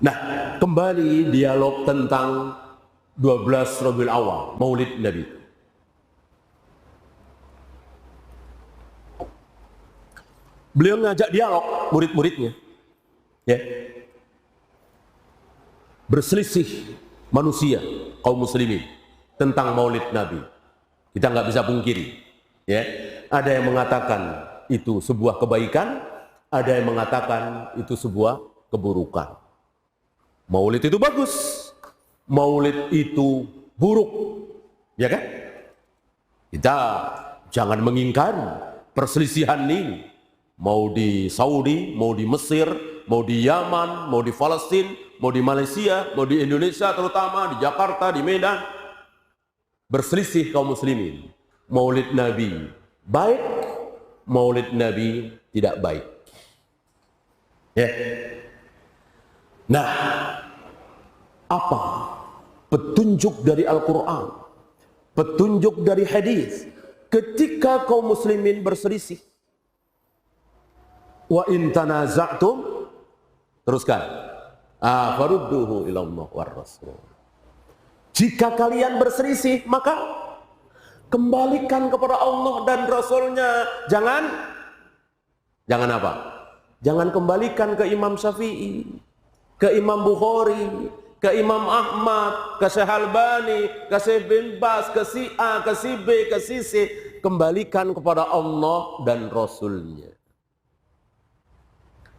Nah, kembali dialog tentang 12 Rabiul Awal, Maulid Nabi. Beliau ngajak dialog murid-muridnya, ya, berselisih manusia kaum muslimin tentang Maulid Nabi. Kita nggak bisa pungkiri, ya, ada yang mengatakan itu sebuah kebaikan, ada yang mengatakan itu sebuah keburukan. Maulid itu bagus, Maulid itu buruk, ya kan? Kita jangan mengingkari perselisihan ini. Mau di Saudi, mau di Mesir, mau di Yaman, mau di Palestina, mau di Malaysia, mau di Indonesia, terutama di Jakarta, di Medan, berselisih kaum muslimin. Maulid Nabi baik, Maulid Nabi tidak baik. Ya. Nah, apa petunjuk dari Al-Quran, petunjuk dari hadis ketika kaum muslimin berselisih? Wa in tanaza'tum, teruskan, farudduhu ila Allah war Rasul. Jika kalian berselisih, maka kembalikan kepada Allah dan Rasulnya. Jangan apa? Jangan kembalikan ke Imam Syafi'i, ke Imam Bukhari, ke Imam Ahmad, ke Syekh Albani, ke Syekh bin Bas, ke si A, ke si B, ke si C. Kembalikan kepada Allah dan Rasulnya.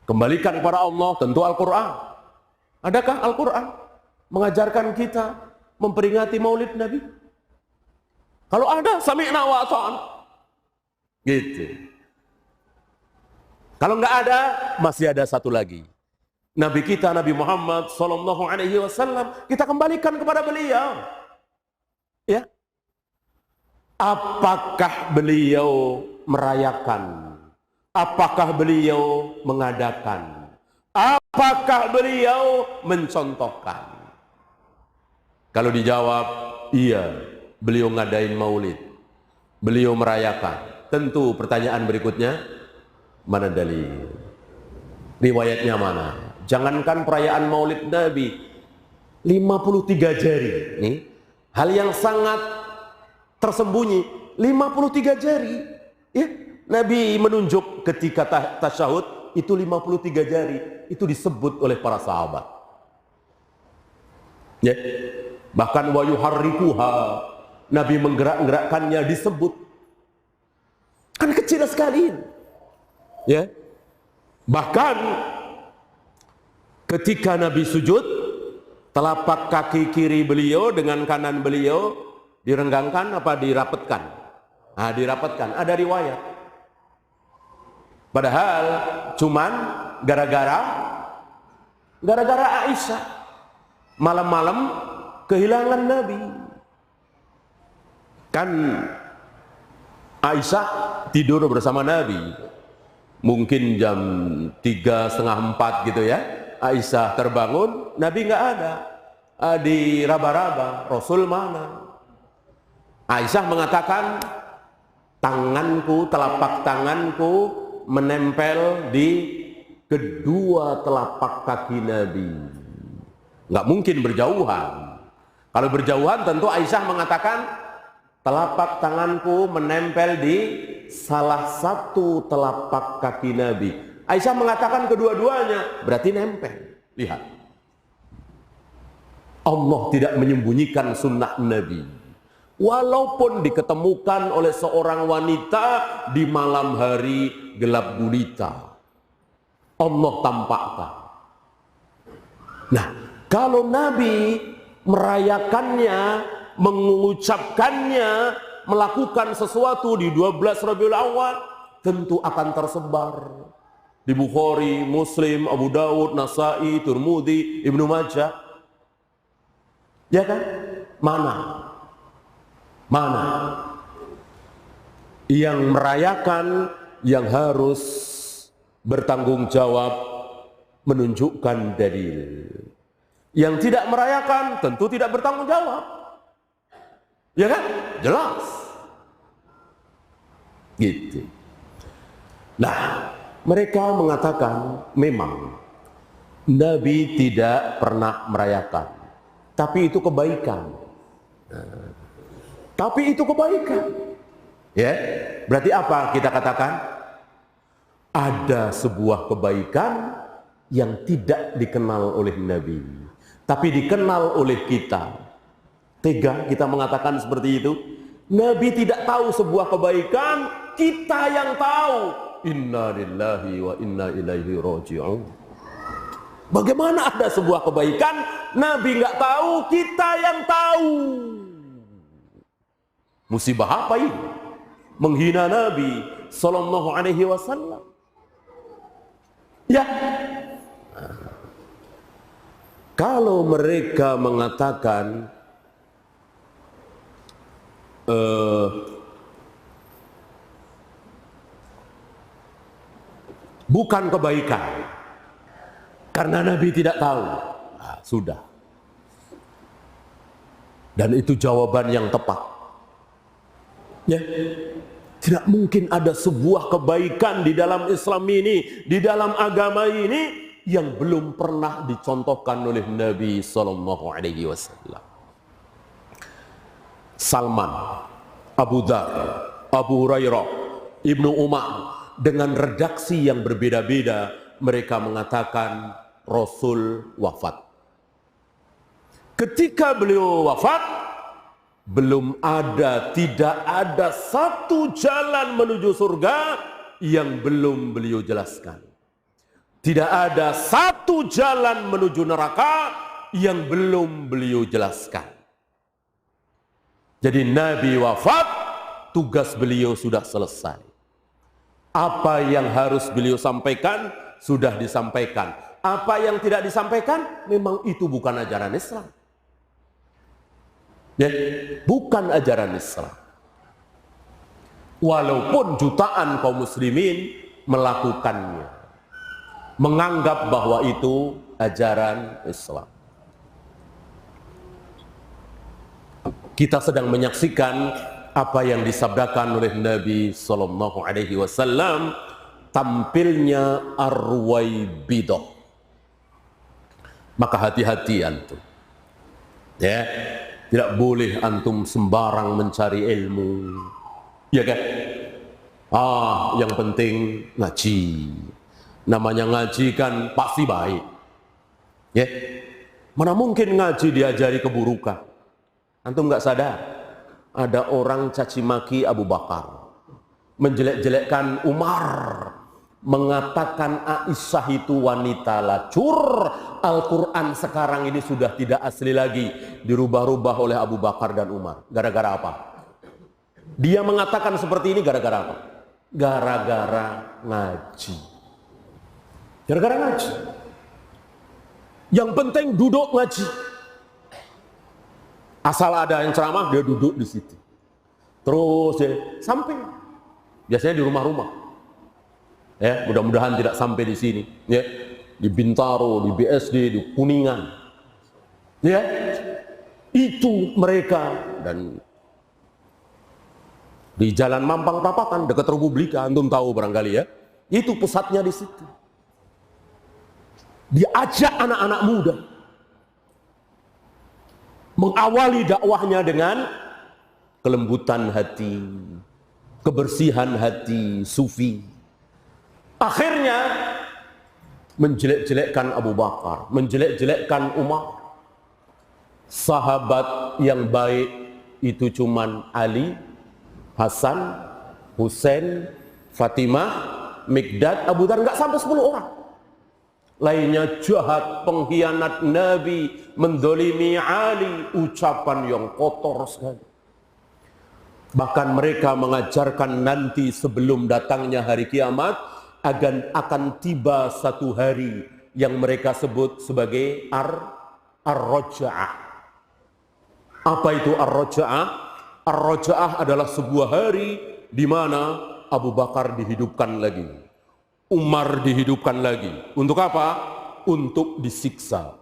Kembalikan kepada Allah, tentu Al-Quran. Adakah Al-Quran mengajarkan kita memperingati Maulid Nabi? Kalau ada, sami'na wa ata'na. Gitu. Kalau nggak ada, masih ada satu lagi. Nabi kita, Nabi Muhammad Sallallahu Alaihi Wasallam, kita kembalikan kepada beliau. Ya, apakah beliau merayakan? Apakah beliau mengadakan? Apakah beliau mencontohkan? Kalau dijawab, iya, beliau ngadain maulid, beliau merayakan. Tentu pertanyaan berikutnya, mana dalil? Riwayatnya mana? Jangankan perayaan maulid Nabi, 53 jari. Nih, hal yang sangat tersembunyi, 53 jari. Ya. Nabi menunjuk ketika tasyahud itu 53 jari, itu disebut oleh para sahabat. Ya. Bahkan wa yuharrikuha, Nabi menggerak-gerakkannya disebut. Kan kecil sekali. Ya. Bahkan ketika Nabi sujud, telapak kaki kiri beliau dengan kanan beliau direnggangkan apa dirapatkan? Nah, dirapatkan. Ada riwayat. Padahal cuman gara-gara Aisyah malam-malam kehilangan Nabi. Kan Aisyah tidur bersama Nabi. Mungkin jam 3:30 gitu ya. Aisyah terbangun, Nabi nggak ada. Di raba-raba, Rasul mana? Aisyah mengatakan, tanganku, telapak tanganku menempel di kedua telapak kaki Nabi. Nggak mungkin berjauhan. Kalau berjauhan tentu Aisyah mengatakan telapak tanganku menempel di salah satu telapak kaki Nabi. Aisyah mengatakan kedua-duanya, berarti nempel. Lihat, Allah tidak menyembunyikan sunnah Nabi. Walaupun diketemukan oleh seorang wanita di malam hari gelap gulita, Allah tampakkan. Nah, kalau Nabi merayakannya, mengucapkannya, melakukan sesuatu di 12 Rabiul Awal, tentu akan tersebar di Bukhari, Muslim, Abu Dawud, Nasai, Tirmidzi, Ibnu Majah. Ya kan? Mana yang merayakan, yang harus bertanggung jawab menunjukkan dalil. Yang tidak merayakan tentu tidak bertanggung jawab. Ya kan? Jelas. Gitu. Nah, mereka mengatakan memang Nabi tidak pernah merayakan, tapi itu kebaikan. Tapi itu kebaikan. Ya, berarti apa kita katakan? Ada sebuah kebaikan yang tidak dikenal oleh Nabi, tapi dikenal oleh kita. Tega kita mengatakan seperti itu? Nabi tidak tahu sebuah kebaikan, kita yang tahu. Inna lillahi wa inna ilaihi raji'un. Bagaimana ada sebuah kebaikan, Nabi nggak tahu, kita yang tahu. Musibah apa ini? Menghina Nabi Sallallahu Alaihi Wasallam. Ya, kalau mereka mengatakan bukan kebaikan karena Nabi tidak tahu, nah, sudah. Dan itu jawaban yang tepat. Ya, tidak mungkin ada sebuah kebaikan di dalam Islam ini, di dalam agama ini yang belum pernah dicontohkan oleh Nabi Sallallahu Alaihi Wasallam. Salman, Abu Dzar, Abu Hurairah, Ibnu Umar, dengan redaksi yang berbeda-beda mereka mengatakan Rasul wafat. Ketika beliau wafat, tidak ada satu jalan menuju surga yang belum beliau jelaskan. Tidak ada satu jalan menuju neraka yang belum beliau jelaskan. Jadi Nabi wafat, tugas beliau sudah selesai. Apa yang harus beliau sampaikan sudah disampaikan. Apa yang tidak disampaikan memang itu bukan ajaran Islam. Ya, bukan ajaran Islam. Walaupun jutaan kaum muslimin melakukannya, menganggap bahwa itu ajaran Islam. Kita sedang menyaksikan apa yang disabdakan oleh Nabi Sallallahu Alaihi Wasallam, tampilnya Ar-Ruwaibidah. Maka hati-hati antum. Ya. Tidak boleh antum sembarang mencari ilmu, ya kan? Yang penting ngaji. Namanya ngaji kan pasti baik, ya. Mana mungkin ngaji diajari keburukan? Antum nggak sadar? Ada orang caci maki Abu Bakar, menjelek-jelekkan Umar, mengatakan Aisyah itu wanita lacur. Al-Quran sekarang ini sudah tidak asli lagi, dirubah-rubah oleh Abu Bakar dan Umar. Gara-gara apa? Dia mengatakan seperti ini gara-gara apa? Gara-gara ngaji. Gara-gara ngaji. Yang penting duduk ngaji. Asal ada yang ceramah, dia duduk di situ. Terus ya, samping. Biasanya di rumah-rumah. Ya, mudah-mudahan tidak sampai di sini. Ya, di Bintaro, di BSD, di Kuningan. Ya, itu mereka. Dan di Jalan Mampang Perapatan dekat Republika, antum tahu barangkali ya. Itu pusatnya di situ. Diajak anak-anak muda mengawali dakwahnya dengan kelembutan hati, kebersihan hati, sufi. Akhirnya menjelek-jelekkan Abu Bakar, menjelek-jelekkan Umar. Sahabat yang baik itu cuman Ali, Hasan, Husain, Fatimah, Mikdad, Abu Dzar, nggak sampai 10 orang. Lainnya jahat, pengkhianat Nabi, mendolimi Ali, ucapan yang kotor sekali. Bahkan mereka mengajarkan nanti sebelum datangnya hari kiamat akan tiba satu hari yang mereka sebut sebagai Ar-Raja'ah. Apa itu Ar-Raja'ah? Ar-Raja'ah adalah sebuah hari di mana Abu Bakar dihidupkan lagi, Umar dihidupkan lagi. Untuk apa? Untuk disiksa.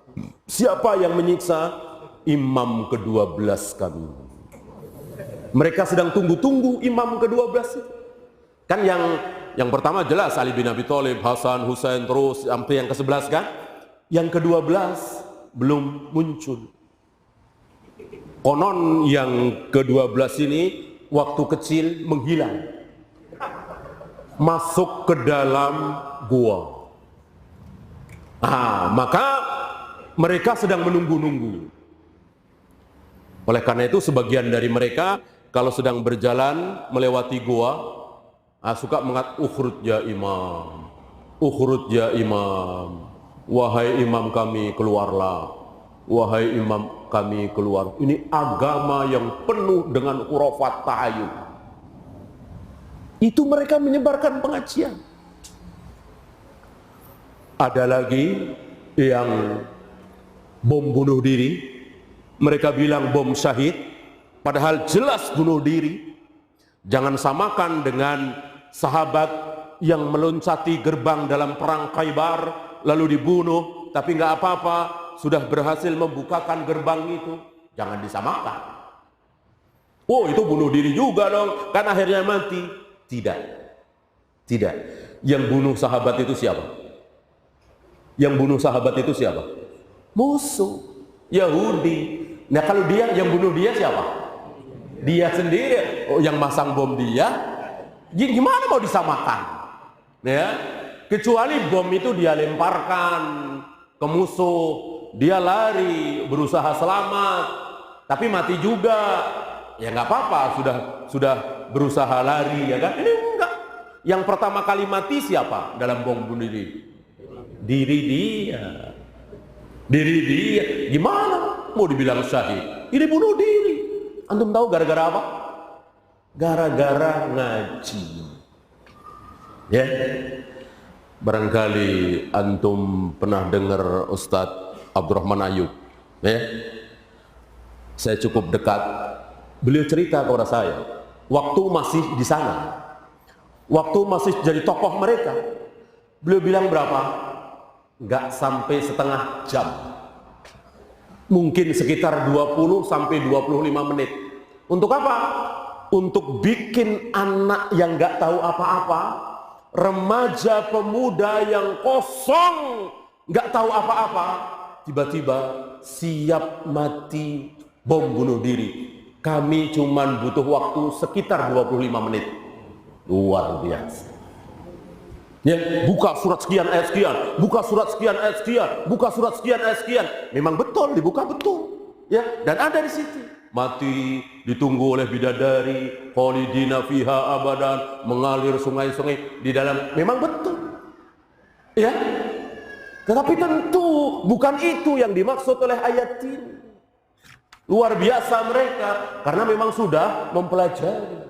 Siapa yang menyiksa? Imam ke-12 kami. Mereka sedang tunggu-tunggu imam ke-12 itu. Kan yang pertama jelas Ali bin Abi Thalib, Hasan, Husain, terus sampai yang ke-11 kan? yang ke-12 belum muncul. Konon yang ke-12 ini waktu kecil menghilang, masuk ke dalam gua. Maka mereka sedang menunggu-nunggu. Oleh karena itu sebagian dari mereka kalau sedang berjalan melewati gua, suka mengatakan, ukhrud ya imam, ukhrud ya imam, wahai imam kami keluarlah, wahai imam kami keluar. Ini agama yang penuh dengan khurafat tahayul. Itu mereka menyebarkan pengajian. Ada lagi yang bom bunuh diri, mereka bilang bom syahid, padahal jelas bunuh diri. Jangan samakan dengan sahabat yang meloncati gerbang dalam perang Khaybar lalu dibunuh, tapi nggak apa-apa, sudah berhasil membukakan gerbang itu. Jangan disamakan. Oh, itu bunuh diri juga dong, kan akhirnya mati. Tidak, tidak. Yang bunuh sahabat itu siapa? Yang bunuh sahabat itu siapa? Musuh Yahudi. Nah, kalau dia yang bunuh dia siapa? Dia sendiri. Oh, yang masang bom dia. Gimana mau disamakan? Ya, kecuali bom itu dia lemparkan ke musuh, dia lari berusaha selamat, tapi mati juga. Ya nggak apa-apa, sudah berusaha lari, ya kan? Ini enggak. Yang pertama kali mati siapa dalam bom bunuh diri? Diri dia. Diri dia. Gimana mau dibilang syahid? Ini bunuh diri. Antum tahu gara-gara apa? Gara-gara ngaji. Ya. Barangkali antum pernah dengar Ustadz Abdurrahman Ayub. Ya. Saya cukup dekat. Beliau cerita kepada saya, waktu masih di sana, waktu masih jadi tokoh mereka, beliau bilang berapa? Nggak sampai setengah jam, mungkin sekitar 20 sampai 25 menit. Untuk apa? Untuk bikin anak yang nggak tahu apa-apa, remaja pemuda yang kosong, nggak tahu apa-apa, tiba-tiba siap mati bom bunuh diri. Kami cuman butuh waktu sekitar 25 menit. Luar biasa. Ya, buka surat sekian ayat sekian, buka surat sekian ayat sekian, buka surat sekian ayat sekian. Memang betul, dibuka betul. Ya, dan ada di situ. Mati ditunggu oleh bidadari, khalidina fiha abadan, mengalir sungai-sungai di dalam. Memang betul. Ya. Tetapi tentu bukan itu yang dimaksud oleh ayat ini. Luar biasa mereka, karena memang sudah mempelajari.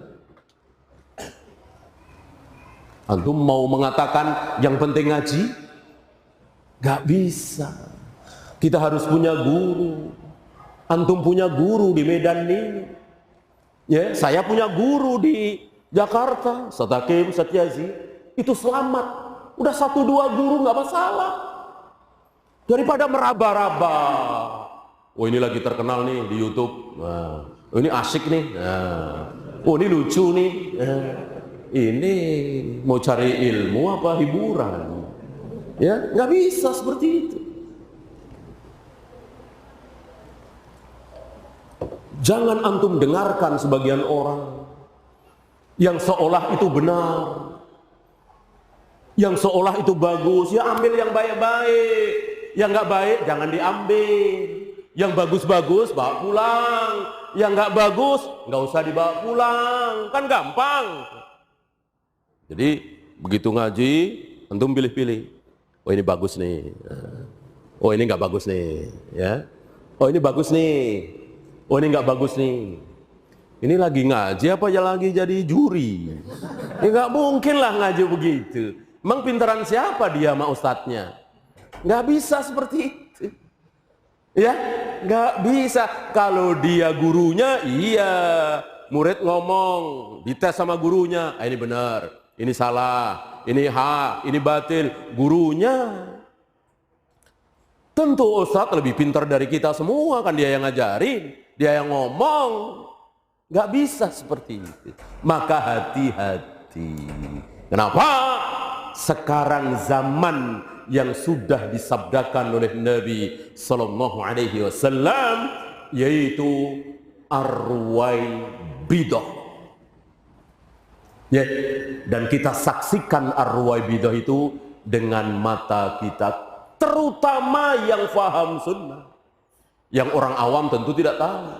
Antum mau mengatakan yang penting ngaji? Gak bisa. Kita harus punya guru. Antum punya guru di Medan ini. Ya, saya punya guru di Jakarta, Ustaz Hakim, Ustaz Yazi. Itu selamat. Udah 1-2 guru nggak masalah. Daripada meraba-raba. Oh, ini lagi terkenal nih di YouTube. Nah, oh, ini asik nih. Nah, oh, ini lucu nih. Nah, ini mau cari ilmu apa hiburan? Ya, nggak bisa seperti itu. Jangan antum dengarkan sebagian orang yang seolah itu benar, yang seolah itu bagus. Ya, ambil yang baik-baik, yang nggak baik jangan diambil. Yang bagus-bagus bawa pulang, yang nggak bagus nggak usah dibawa pulang, kan gampang. Jadi begitu ngaji, antum pilih-pilih. Oh, ini bagus nih. Oh, ini nggak bagus nih. Ya. Oh, ini bagus nih. Oh, ini nggak bagus nih. Ini lagi ngaji apa ya lagi jadi juri? Ya nggak mungkin lah ngaji begitu. Emang pintaran siapa dia sama ustadznya? Nggak bisa seperti itu. Ya, nggak bisa. Kalau dia gurunya, iya. Murid ngomong, dites sama gurunya, ini benar, ini salah, ini hak, ini batil. Gurunya. Tentu ustadz lebih pintar dari kita semua, kan dia yang ngajarin, dia yang ngomong. Nggak bisa seperti itu. Maka hati-hati. Kenapa? Sekarang zaman yang sudah disabdakan oleh Nabi sallallahu alaihi wasallam, yaitu Ar-Ruwaibidah. Ya, dan kita saksikan Ar-Ruwaibidah itu dengan mata kita, terutama yang faham sunnah. Yang orang awam tentu tidak tahu.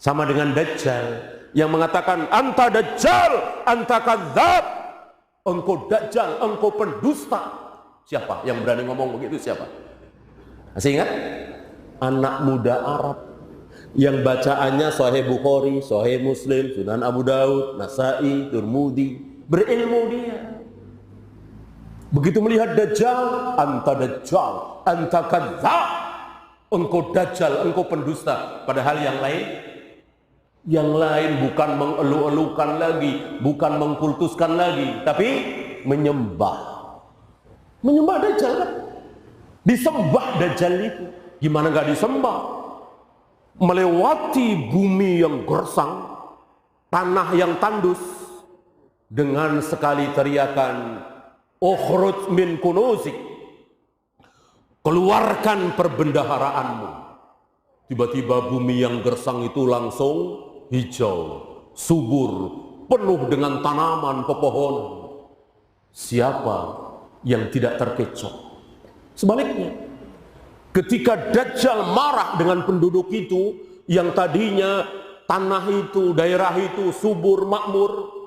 Sama dengan Dajjal yang mengatakan anta Dajjal, anta kadzab, engkau Dajjal, engkau pendusta. Siapa yang berani ngomong begitu? Siapa? Masih ingat? Anak muda Arab yang bacaannya Sahih Bukhari, Sahih Muslim, Sunan Abu Daud, Nasai, Tirmidzi, berilmu dia. Begitu melihat Dajjal, anta Dajjal, anta kadzab, engkau Dajjal, engkau pendusta. Padahal yang lain bukan mengeluh-elukan lagi, bukan mengkultuskan lagi, tapi menyembah Dajjal kan? Disembah Dajjal itu. Gimana nggak disembah? Melewati bumi yang gersang, tanah yang tandus, dengan sekali teriakan ukhruj min kunuzik, keluarkan perbendaharaanmu. Tiba-tiba bumi yang gersang itu langsung hijau, subur, penuh dengan tanaman, pepohonan. Siapa yang tidak terkecoh? Sebaliknya, ketika Dajjal marah dengan penduduk itu, yang tadinya tanah itu, daerah itu subur, makmur,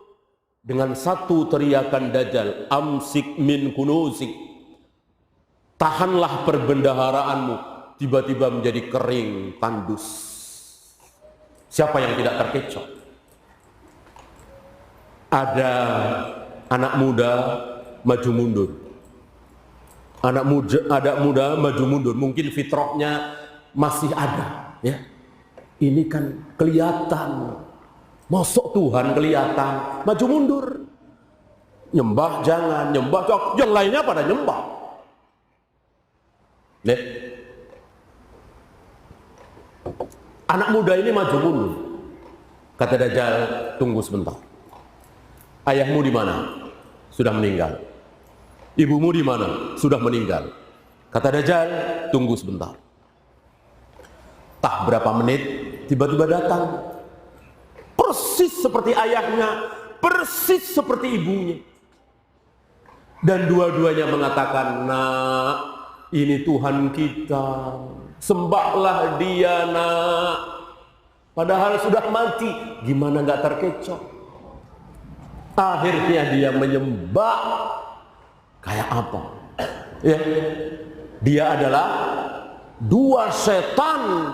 dengan satu teriakan Dajjal, amsik min kunuzik, tahanlah perbendaharaanmu, tiba-tiba menjadi kering, tandus. Siapa yang tidak terkecoh? Ada anak muda maju mundur. Anak muda maju mundur, mungkin fitrahnya masih ada, ya. Ini kan kelihatan, mosok Tuhan kelihatan, maju mundur. Nyembah jangan, nyembah yang lainnya pada nyembah. Nih. Anak muda ini maju mundur. Kata Dajjal, tunggu sebentar. Ayahmu di mana? Sudah meninggal. Ibumu di mana? Sudah meninggal. Kata Dajjal, tunggu sebentar. Tak berapa menit, tiba-tiba datang. Persis seperti ayahnya, persis seperti ibunya. Dan dua-duanya mengatakan, nak, ini Tuhan kita. Sembahlah dia, nak. Padahal sudah mati. Gimana nggak terkecoh? Akhirnya dia menyembah. Kayak apa? Ya, dia adalah dua setan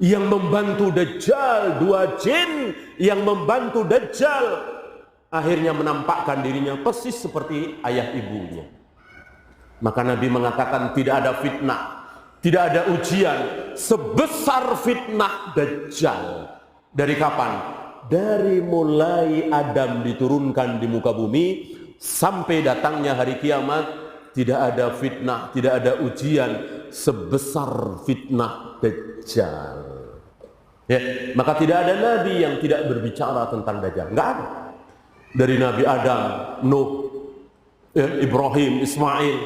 yang membantu Dajjal, dua jin yang membantu Dajjal. Akhirnya menampakkan dirinya persis seperti ayah ibunya. Maka Nabi mengatakan tidak ada fitnah, tidak ada ujian sebesar fitnah Dajjal. Dari kapan? Dari mulai Adam diturunkan di muka bumi sampai datangnya hari kiamat, tidak ada fitnah, tidak ada ujian sebesar fitnah Dajjal. Ya, maka tidak ada nabi yang tidak berbicara tentang Dajjal. Enggak ada. Dari Nabi Adam, Nuh, Ibrahim, Ismail,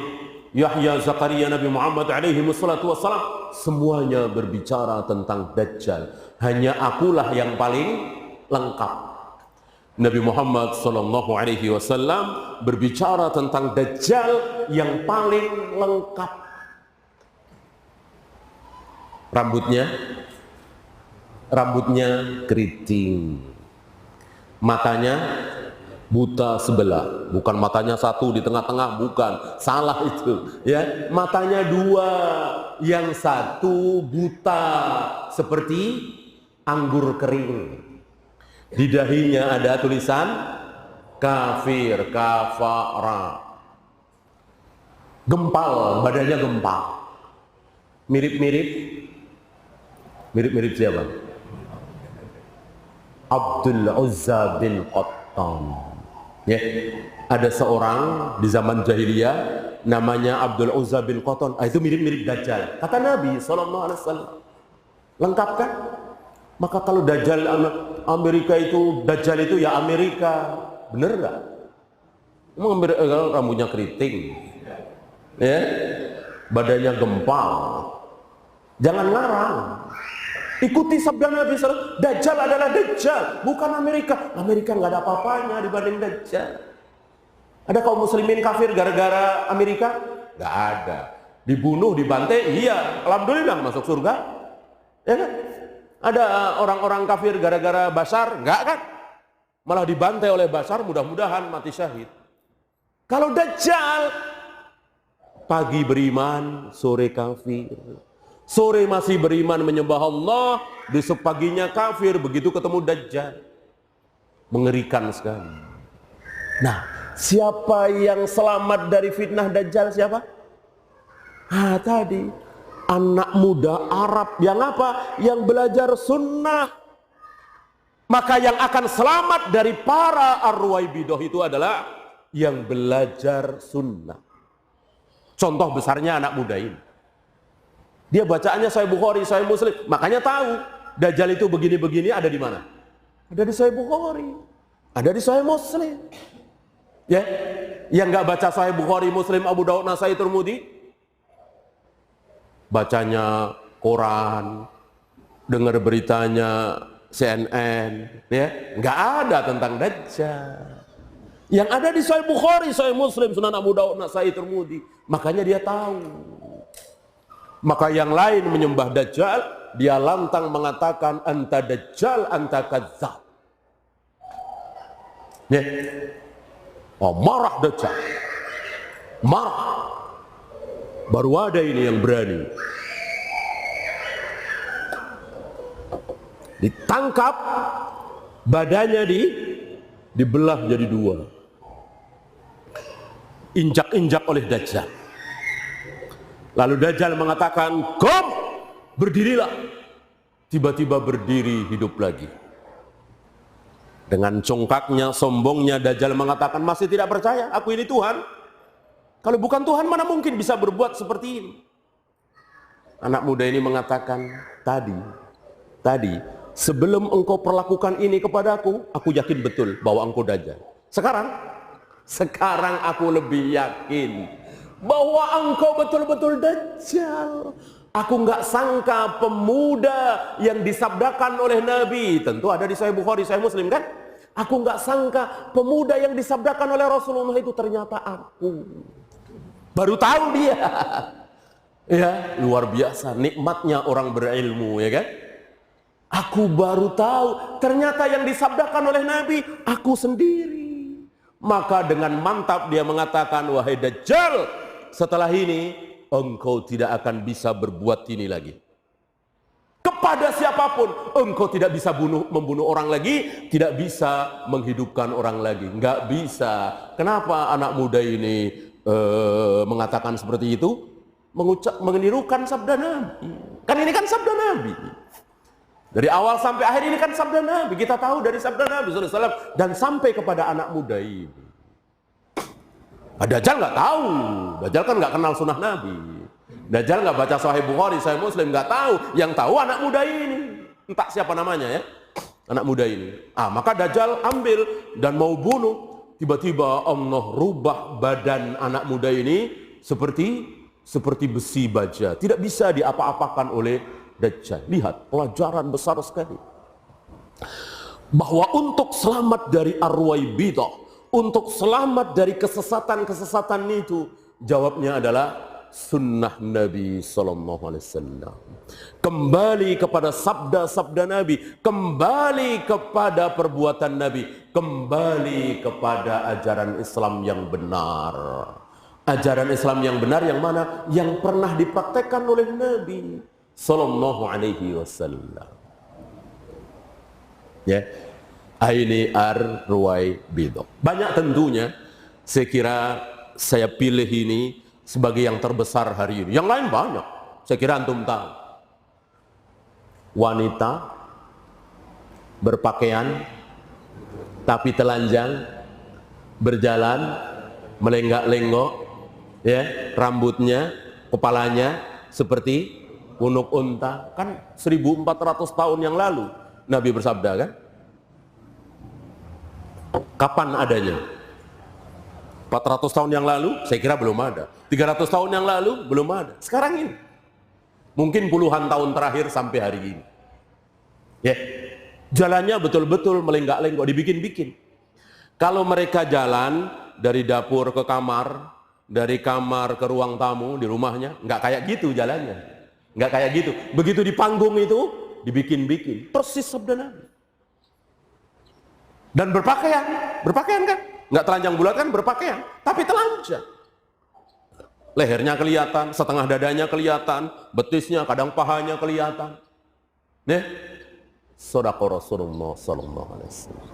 Yahya, Zakaria, Nabi Muhammad alaihi wassalatu wassalam, semuanya berbicara tentang Dajjal. Hanya akulah yang paling lengkap. Nabi Muhammad sallallahu alaihi wasallam berbicara tentang Dajjal yang paling lengkap. Rambutnya keriting. Matanya buta sebelah, bukan matanya satu di tengah-tengah, bukan, salah itu, ya. Matanya dua, yang satu buta seperti anggur kering. Di dahinya ada tulisan kafir, kafara. Gempal, badannya gempal. Mirip-mirip siapa? Abdul Uzza bin Qattan. Ya, ada seorang di zaman jahiliyah namanya Abdul Uzza bin Qattan. Itu mirip-mirip Dajjal. Kata Nabi SAW, lengkap kan? Maka kalau Dajjal Amerika itu, Dajjal itu ya Amerika, bener nggak? Emang rambutnya keriting, ya, badannya gempal. Jangan ngarang. Ikuti sabda Nabi SAW. Dajjal adalah Dajjal, bukan Amerika. Amerika nggak ada apa-apanya dibanding Dajjal. Ada kaum muslimin kafir gara-gara Amerika? Nggak ada. Dibunuh, dibantai, iya. Alhamdulillah masuk surga. Ya kan? Ada orang-orang kafir gara-gara Bashar? Nggak kan? Malah dibantai oleh Bashar, mudah-mudahan mati syahid. Kalau Dajjal, pagi beriman, sore kafir. Sore masih beriman menyembah Allah, besok paginya kafir, begitu ketemu Dajjal. Mengerikan sekali. Nah, siapa yang selamat dari fitnah Dajjal? Siapa? Tadi anak muda Arab yang apa? Yang belajar sunnah. Maka yang akan selamat dari para Ar-Ruwaibidah itu adalah yang belajar sunnah. Contoh besarnya anak muda ini. Dia bacaannya Sahih Bukhari, Sahih Muslim, makanya tahu Dajjal itu begini-begini ada di mana? Ada di Sahih Bukhari, ada di Sahih Muslim. Ya, yang nggak baca Sahih Bukhari, Muslim, Abu Daud, Nasai, Tirmidzi, bacanya Quran, dengar beritanya CNN, ya, nggak ada tentang Dajjal. Yang ada di Sahih Bukhari, Sahih Muslim, Sunan Abu Daud, Nasai, Tirmidzi, makanya dia tahu. Maka yang lain menyembah Dajjal, dia lantang mengatakan anta Dajjal, anta kadzdzab. Ya. Oh, marah Dajjal. Marah. Baru ada ini yang berani. Ditangkap, badannya dibelah jadi dua. Injak-injak oleh Dajjal. Lalu Dajjal mengatakan, "Qum, berdirilah." Tiba-tiba berdiri, hidup lagi. Dengan congkaknya, sombongnya, Dajjal mengatakan, "Masih tidak percaya? Aku ini Tuhan. Kalau bukan Tuhan, mana mungkin bisa berbuat seperti ini?" Anak muda ini mengatakan, tadi, sebelum engkau perlakukan ini kepadaku, aku yakin betul bahwa engkau Dajjal. Sekarang aku lebih yakin bahwa engkau betul-betul Dajjal. Aku nggak sangka pemuda yang disabdakan oleh Nabi, tentu ada di Sahih Bukhari, Sahih Muslim kan? Aku nggak sangka pemuda yang disabdakan oleh Rasulullah itu ternyata aku. Baru tahu dia. Ya, luar biasa nikmatnya orang berilmu, ya kan? Aku baru tahu ternyata yang disabdakan oleh Nabi aku sendiri. Maka dengan mantap dia mengatakan, "Wahai Dajjal, setelah ini engkau tidak akan bisa berbuat ini lagi. Kepada siapapun engkau tidak bisa membunuh orang lagi, tidak bisa menghidupkan orang lagi." Nggak bisa. Kenapa anak muda ini mengatakan seperti itu? Menirukan sabda Nabi. Kan ini kan sabda Nabi. Dari awal sampai akhir ini kan sabda Nabi. Kita tahu dari sabda Nabi SAW dan sampai kepada anak muda ini. Dajjal nggak tahu. Dajjal kan nggak kenal sunnah Nabi. Dajjal nggak baca Sahih Bukhari, Sahih Muslim, nggak tahu. Yang tahu anak muda ini. Entah siapa namanya ya, anak muda ini. Maka Dajjal ambil dan mau bunuh. Tiba-tiba Allah rubah badan anak muda ini seperti besi baja. Tidak bisa diapa-apakan oleh Dajjal. Lihat, pelajaran besar sekali. Bahwa untuk selamat dari Ar-Ruwaibidah, untuk selamat dari kesesatan-kesesatan itu, jawabnya adalah sunnah Nabi Sallallahu Alaihi Wasallam. Kembali kepada sabda-sabda Nabi, kembali kepada perbuatan Nabi, kembali kepada ajaran Islam yang benar. Ajaran Islam yang benar yang mana? Yang pernah dipraktekkan oleh Nabi Sallallahu Alaihi Wasallam. Ya, ini Ar-Ruwaibidah. Banyak tentunya. Saya kira saya pilih ini sebagai yang terbesar hari ini. Yang lain banyak. Saya kira antum tahu. Wanita berpakaian tapi telanjang, berjalan melenggak-lenggok, ya, rambutnya, kepalanya seperti punuk unta. Kan 1400 tahun yang lalu Nabi bersabda kan? Kapan adanya? 400 tahun yang lalu saya kira belum ada. 300 tahun yang lalu belum ada. Sekarang ini mungkin puluhan tahun terakhir sampai hari ini. Ya. Jalannya betul-betul melenggak-lenggok, dibikin-bikin. Kalau mereka jalan dari dapur ke kamar, dari kamar ke ruang tamu di rumahnya, nggak kayak gitu jalannya. Nggak kayak gitu. Begitu di panggung itu, dibikin-bikin. Persis sabda Nabi. Dan berpakaian kan? Nggak telanjang bulat kan, berpakaian. Tapi telanjang. Lehernya kelihatan, setengah dadanya kelihatan, betisnya, kadang pahanya kelihatan. Nih, Shadaqa Rasulullah sallallahu alaihi wasallam.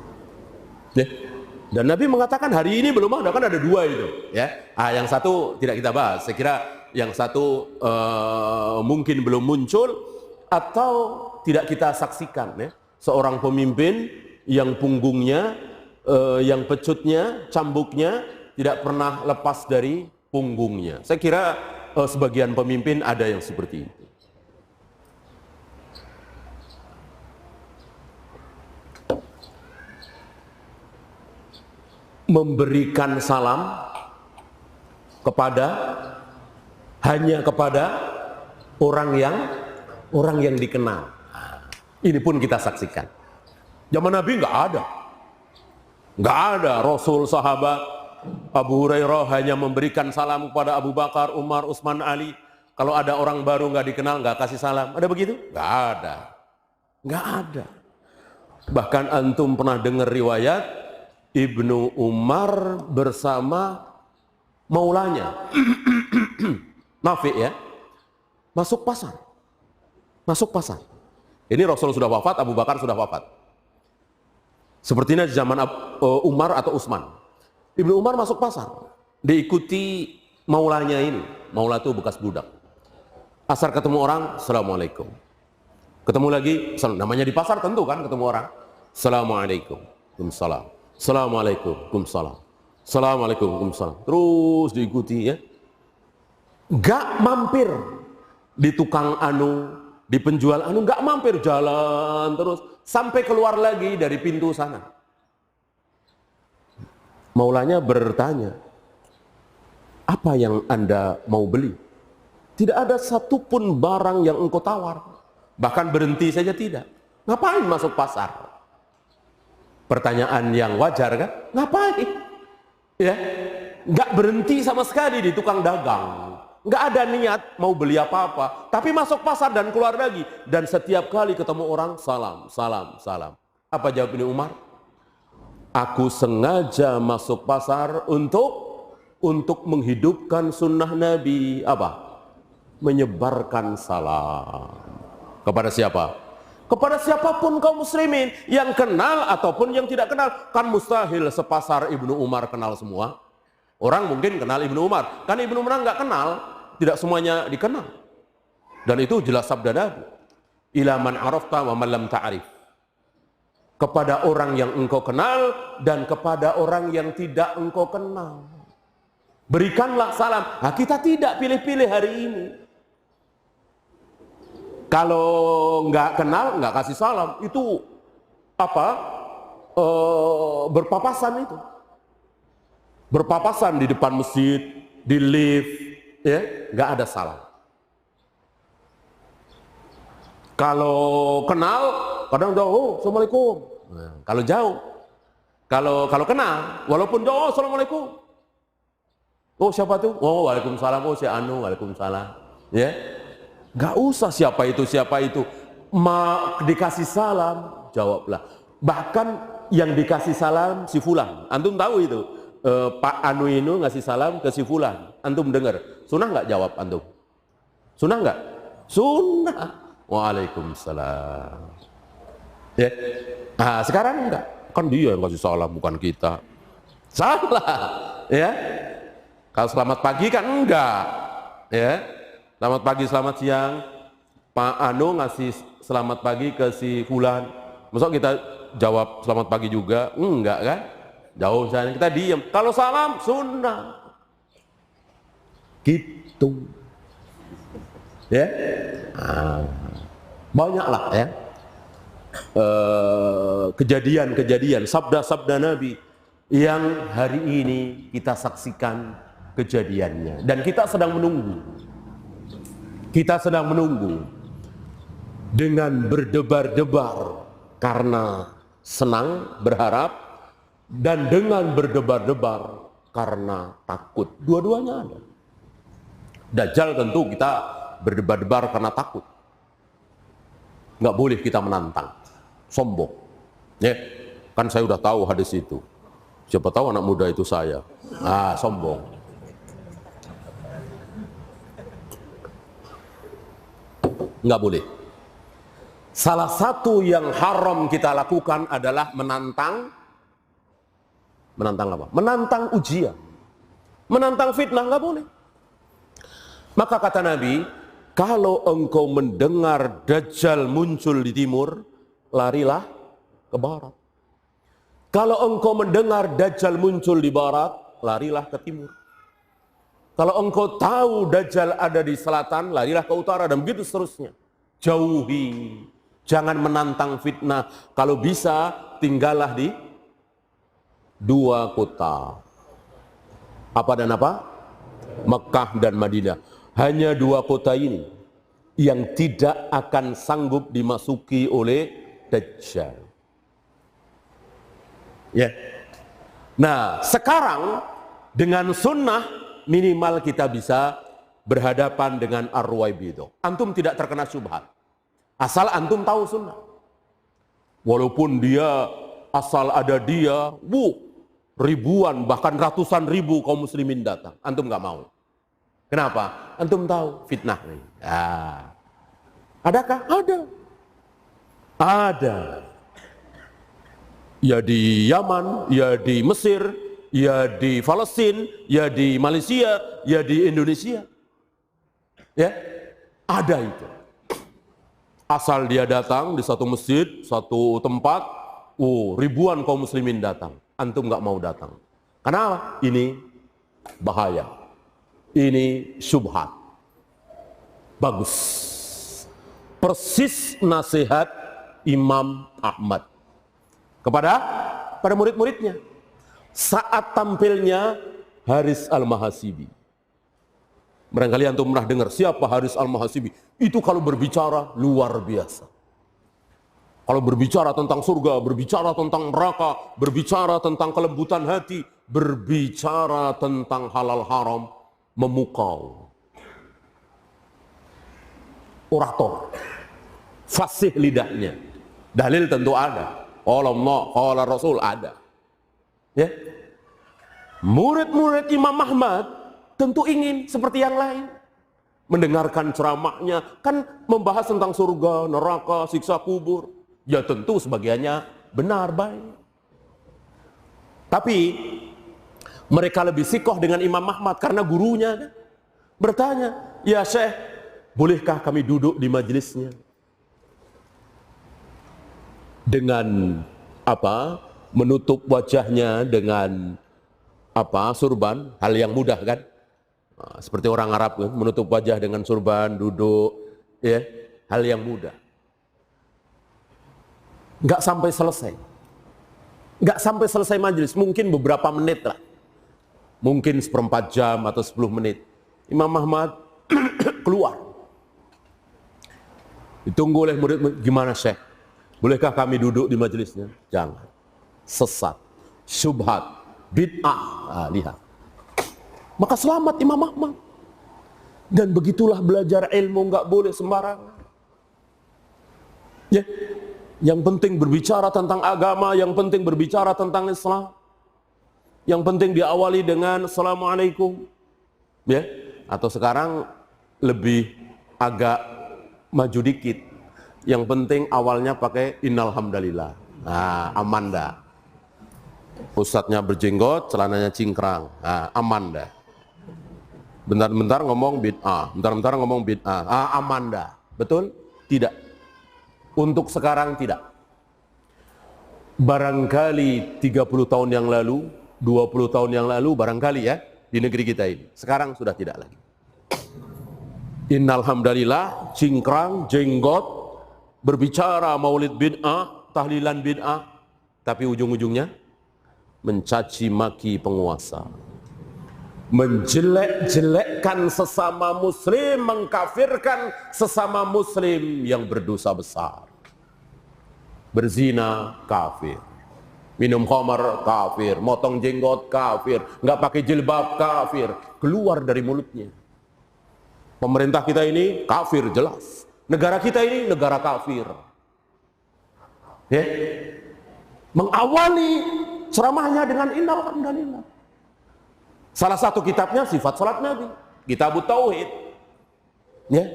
Dan Nabi mengatakan hari ini belum ada, kan ada dua itu, ya. Yang satu tidak kita bahas. Saya kira yang satu mungkin belum muncul atau tidak kita saksikan, ya. Seorang pemimpin yang punggungnya, yang pecutnya, cambuknya tidak pernah lepas dari punggungnya. Saya kira sebagian pemimpin ada yang seperti itu. Memberikan salam hanya kepada orang yang dikenal. Ini pun kita saksikan. Zaman Nabi nggak ada Rasul, sahabat. Abu Hurairah hanya memberikan salam kepada Abu Bakar, Umar, Utsman, Ali. Kalau ada orang baru nggak dikenal nggak kasih salam. Ada begitu? Nggak ada. Bahkan antum pernah dengar riwayat Ibnu Umar bersama maulanya Nafi, ya, masuk pasar. Ini Rasul sudah wafat, Abu Bakar sudah wafat. Sepertinya di zaman Umar atau Utsman. Ibnu Umar masuk pasar, diikuti maulanya ini. Maula itu bekas budak. Asar ketemu orang, Assalamualaikum. Ketemu lagi, namanya di pasar tentu kan ketemu orang. Assalamualaikum. Waalaikumsalam. Assalamualaikum. Waalaikumsalam. Assalamualaikum. Waalaikumsalam. Terus diikuti, ya. Gak mampir di tukang anu, di penjual anu, gak mampir, jalan terus sampai keluar lagi dari pintu sana. Maulanya bertanya, apa yang Anda mau beli? Tidak ada satupun barang yang engkau tawar. Bahkan berhenti saja tidak. Ngapain masuk pasar? Pertanyaan yang wajar kan? Ngapain? Ya, nggak berhenti sama sekali di tukang dagang. Nggak ada niat mau beli apa-apa. Tapi masuk pasar dan keluar lagi. Dan setiap kali ketemu orang, salam. Apa jawab Ibnu Umar? Aku sengaja masuk pasar untuk menghidupkan sunnah Nabi. Apa? Menyebarkan salam. Kepada siapa? Kepada siapapun kaum muslimin, yang kenal ataupun yang tidak kenal. Kan mustahil sepasar Ibnu Umar kenal semua. Orang mungkin kenal Ibnu Umar, kan Ibnu Umar nggak kenal, tidak semuanya dikenal. Dan itu jelas sabda Nabi, ila man arafta wa man lam ta'rif. Kepada orang yang engkau kenal dan kepada orang yang tidak engkau kenal, berikanlah salam. Nah, kita tidak pilih-pilih hari ini. Kalau nggak kenal, nggak kasih salam, itu apa? Berpapasan itu. Berpapasan di depan masjid, di lift, ya, nggak ada salam. Kalau kenal, kadang jauh, Assalamualaikum. Nah, kalau jauh, kalau kenal, walaupun jauh, Assalamualaikum. Oh, siapa tuh? Oh, Waalaikumsalam. Oh, si Anu, Waalaikumsalam. Ya. Gak usah siapa itu, dikasih salam, jawablah. Bahkan yang dikasih salam si fulan, antum tahu itu, Pak Anu ini ngasih salam ke si fulan, antum dengar, sunnah nggak jawab antum? Sunnah nggak? Sunnah. Waalaikumsalam. Ya. Nah, sekarang enggak, kan dia yang kasih salam bukan kita. Salah, ya. Kalau selamat pagi kan enggak, ya. Selamat pagi, selamat siang. Pak Anu ngasih selamat pagi ke si fulan. Masa kita jawab selamat pagi juga? Enggak kan? Jauh sana, kita diam. Kalau salam sunnah. Gitu. Ya. Banyaklah ya. Kejadian-kejadian, sabda-sabda Nabi yang hari ini kita saksikan kejadiannya. Dan kita sedang menunggu. Kita sedang menunggu dengan berdebar-debar karena senang, berharap, dan dengan berdebar-debar karena takut. Dua-duanya ada. Dajjal tentu kita berdebar-debar karena takut. Nggak boleh kita menantang, sombong. Ya, kan saya udah tahu hadis itu. Siapa tahu anak muda itu saya. Sombong. Nggak boleh. Salah satu yang haram kita lakukan adalah menantang apa? Menantang ujian. Menantang fitnah, nggak boleh. Maka kata Nabi, kalau engkau mendengar Dajjal muncul di timur, larilah ke barat. Kalau engkau mendengar Dajjal muncul di barat, larilah ke timur. Kalau engkau tahu Dajjal ada di selatan, larilah ke utara, dan begitu seterusnya. Jauhi, jangan menantang fitnah. Kalau bisa, tinggallah di dua kota. Apa dan apa? Mekah dan Madinah. Hanya dua kota ini yang tidak akan sanggup dimasuki oleh Dajjal. Ya. Nah, sekarang dengan sunnah minimal kita bisa berhadapan dengan arwah bidah. Antum tidak terkena syubhat. Asal antum tahu sunnah. Walaupun dia asal ada dia, ribuan bahkan ratusan ribu kaum muslimin datang, antum nggak mau. Kenapa? Antum tahu fitnah. Adakah? Ada. Ada. Ya di Yaman, ya di Mesir, ya di Palestina, ya di Malaysia, ya di Indonesia. Ya, ada itu. Asal dia datang di satu masjid, satu tempat, ribuan kaum muslimin datang. Antum nggak mau datang. Kenapa? Ini bahaya. Ini syubhat. Bagus. Persis nasihat Imam Ahmad kepada para murid-muridnya saat tampilnya Haris Al-Mahasibi. Barangkali antum pernah dengar siapa Haris Al-Mahasibi. Itu kalau berbicara luar biasa. Kalau berbicara tentang surga, berbicara tentang neraka, berbicara tentang kelembutan hati, berbicara tentang halal haram, memukau. Orator, fasih lidahnya. Dalil tentu ada. Qala Allah, qala Rasul ada. Ya. Murid-murid Imam Ahmad tentu ingin seperti yang lain. Mendengarkan ceramahnya, kan membahas tentang surga, neraka, siksa kubur. Ya tentu sebagiannya benar, baik. Tapi mereka lebih sikoh dengan Imam Ahmad karena gurunya kan? Bertanya, ya Syekh, bolehkah kami duduk di majelisnya? Dengan apa? Menutup wajahnya dengan apa? Surban, hal yang mudah kan? Nah, seperti orang Arab kan? Menutup wajah dengan surban, duduk, ya, hal yang mudah. Nggak sampai selesai. Nggak sampai selesai majelis, mungkin beberapa menit lah. Mungkin seperempat jam atau 10 menit. Imam Ahmad keluar. Ditunggu oleh murid, gimana Syekh? Bolehkah kami duduk di majelisnya? Jangan. Sesat, syubhat, bid'ah. Lihat. Maka selamat Imam Ahmad. Dan begitulah belajar ilmu, nggak boleh sembarangan. Ya. Yang penting berbicara tentang agama, yang penting berbicara tentang Islam. Yang penting diawali dengan Assalamualaikum. Ya. Atau sekarang lebih agak maju dikit. Yang penting awalnya pakai innalhamdalillah. Nah, aman dah. Ustadznya berjenggot, celananya cingkrang. Nah, aman dah. Bentar-bentar ngomong bid'ah, bentar-bentar ngomong bid'ah. Aman dah. Betul? Tidak. Untuk sekarang tidak. Barangkali 30 tahun yang lalu, 20 tahun yang lalu, barangkali ya, di negeri kita ini. Sekarang sudah tidak lagi. Innalhamdalillah, cingkrang, jenggot, berbicara maulid bid'ah, tahlilan bid'ah, tapi ujung-ujungnya mencaci maki penguasa, menjelek-jelekkan sesama muslim, mengkafirkan sesama muslim yang berdosa besar. Berzina kafir, minum khamar kafir, motong jenggot kafir, nggak pakai jilbab kafir, keluar dari mulutnya. Pemerintah kita ini kafir jelas, negara kita ini negara kafir. Ya, mengawali ceramahnya dengan innal hamdalillah. Salah satu kitabnya sifat salat Nabi, Kitabut Tauhid. Ya.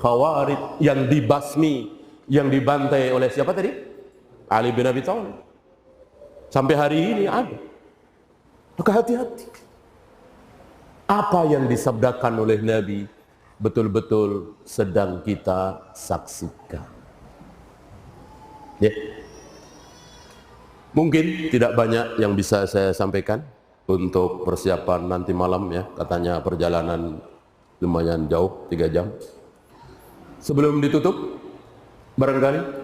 Khawarid yang dibasmi, yang dibantai oleh siapa tadi? Ali bin Abi Thalib. Sampai hari ini ada. Maka hati-hati. Apa yang disabdakan oleh Nabi betul-betul sedang kita saksikan. Ya. Mungkin tidak banyak yang bisa saya sampaikan untuk persiapan nanti malam ya. Katanya perjalanan lumayan jauh, 3 jam. Sebelum ditutup, barangkali